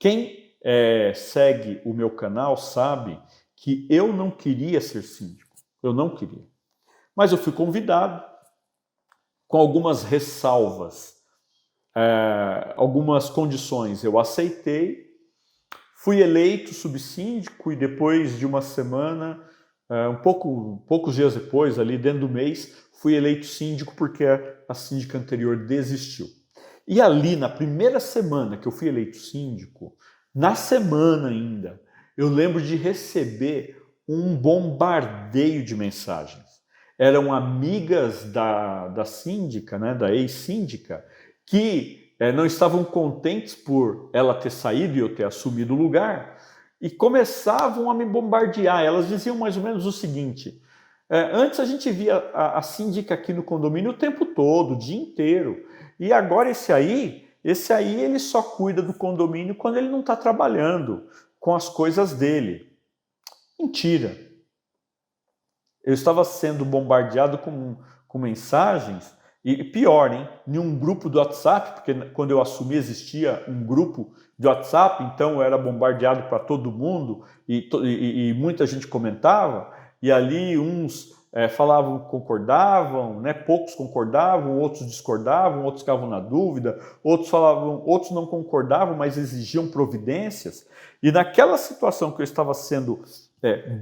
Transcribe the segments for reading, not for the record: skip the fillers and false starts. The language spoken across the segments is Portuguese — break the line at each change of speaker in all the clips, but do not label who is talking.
Quem segue o meu canal sabe que eu não queria ser síndico, eu não queria. Mas eu fui convidado com algumas ressalvas, algumas condições. Eu aceitei, fui eleito subsíndico e depois de uma semana, poucos dias depois, ali dentro do mês, fui eleito síndico porque a síndica anterior desistiu. E ali, na primeira semana que eu fui eleito síndico, na semana ainda, eu lembro de receber um bombardeio de mensagens. Eram amigas da síndica, né, da ex-síndica, que não estavam contentes por ela ter saído e eu ter assumido o lugar, e começavam a me bombardear. Elas diziam mais ou menos o seguinte: antes a gente via a síndica aqui no condomínio o tempo todo, o dia inteiro, e agora esse aí ele só cuida do condomínio quando ele não está trabalhando com as coisas dele. Mentira. Eu estava sendo bombardeado com mensagens, e pior, hein? Em um grupo do WhatsApp, porque quando eu assumi existia um grupo de WhatsApp, então eu era bombardeado para todo mundo, e muita gente comentava, e ali uns falavam que concordavam, né? Poucos concordavam, outros discordavam, outros ficavam na dúvida, outros não concordavam, mas exigiam providências. E naquela situação que eu estava sendo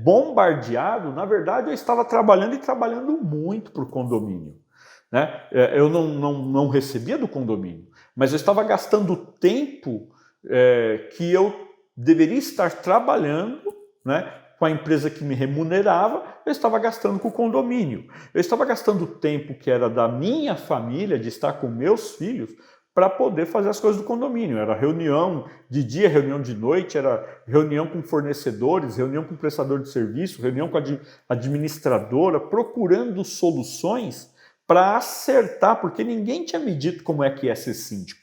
bombardeado, na verdade eu estava trabalhando e trabalhando muito para o condomínio. Né? Eu não recebia do condomínio, mas eu estava gastando tempo que eu deveria estar trabalhando, né, com a empresa que me remunerava, eu estava gastando com o condomínio. Eu estava gastando tempo que era da minha família, de estar com meus filhos, para poder fazer as coisas do condomínio. Era reunião de dia, reunião de noite, era reunião com fornecedores, reunião com prestador de serviço, reunião com a administradora, procurando soluções para acertar, porque ninguém tinha me dito como é que é ser síndico.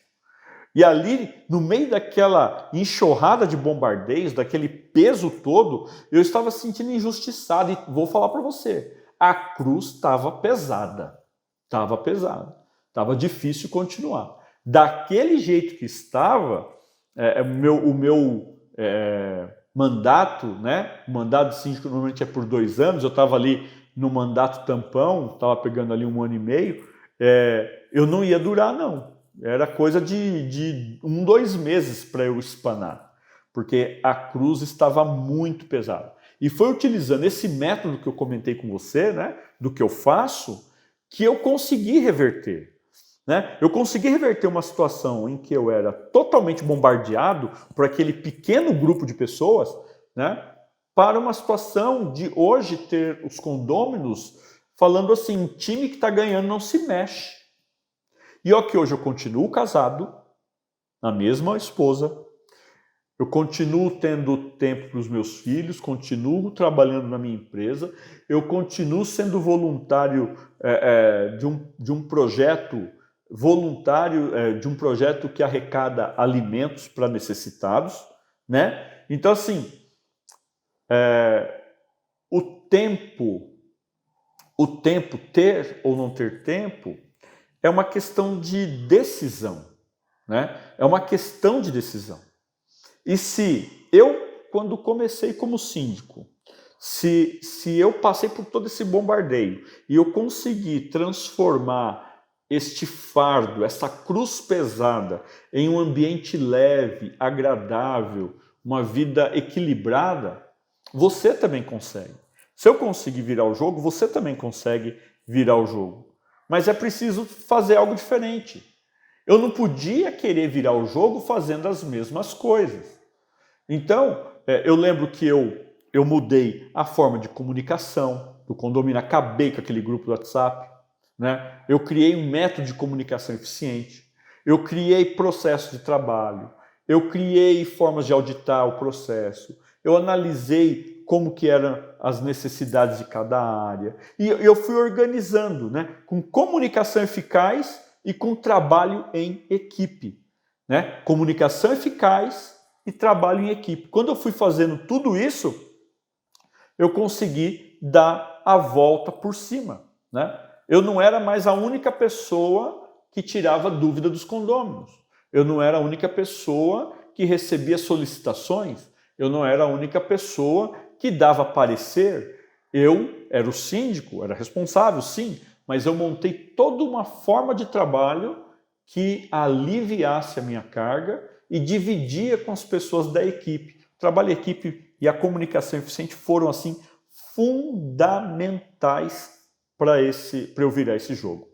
E ali, no meio daquela enxurrada de bombardeios, daquele peso todo, eu estava sentindo injustiçado. E vou falar para você, a cruz estava pesada. Estava difícil continuar. Daquele jeito que estava, o meu mandato, né? O mandato de síndico normalmente é por 2 anos, eu estava ali no mandato tampão, estava pegando ali 1 ano e meio, eu não ia durar, não. Era coisa de 1, 2 meses para eu espanar, porque a cruz estava muito pesada. E foi utilizando esse método que eu comentei com você, né, do que eu faço, que eu consegui reverter. Né? Eu consegui reverter uma situação em que eu era totalmente bombardeado por aquele pequeno grupo de pessoas, né, para uma situação de hoje ter os condôminos falando assim, time que está ganhando não se mexe. E ó, que hoje eu continuo casado, a mesma esposa, eu continuo tendo tempo para os meus filhos, continuo trabalhando na minha empresa, eu continuo sendo voluntário de um projeto voluntário, de um projeto que arrecada alimentos para necessitados, né? Então, assim, o tempo, ter ou não ter tempo, é uma questão de decisão, né? É uma questão de decisão. E se eu, quando comecei como síndico, se eu passei por todo esse bombardeio e eu consegui transformar este fardo, essa cruz pesada, em um ambiente leve, agradável, uma vida equilibrada, você também consegue. Se eu conseguir virar o jogo, você também consegue virar o jogo. Mas é preciso fazer algo diferente. Eu não podia querer virar o jogo fazendo as mesmas coisas. Então, eu lembro que eu mudei a forma de comunicação do condomínio, acabei com aquele grupo do WhatsApp, né? Eu criei um método de comunicação eficiente, eu criei processo de trabalho, eu criei formas de auditar o processo, eu analisei como que eram as necessidades de cada área, e eu fui organizando, né? Com comunicação eficaz e com trabalho em equipe, né? Comunicação eficaz e trabalho em equipe. Quando eu fui fazendo tudo isso, eu consegui dar a volta por cima, né? Eu não era mais a única pessoa que tirava dúvida dos condôminos. Eu não era a única pessoa que recebia solicitações, eu não era a única pessoa que dava parecer. Eu era o síndico, era responsável, sim, mas eu montei toda uma forma de trabalho que aliviasse a minha carga e dividia com as pessoas da equipe. O trabalho em equipe e a comunicação eficiente foram, assim, fundamentais para eu virar esse jogo.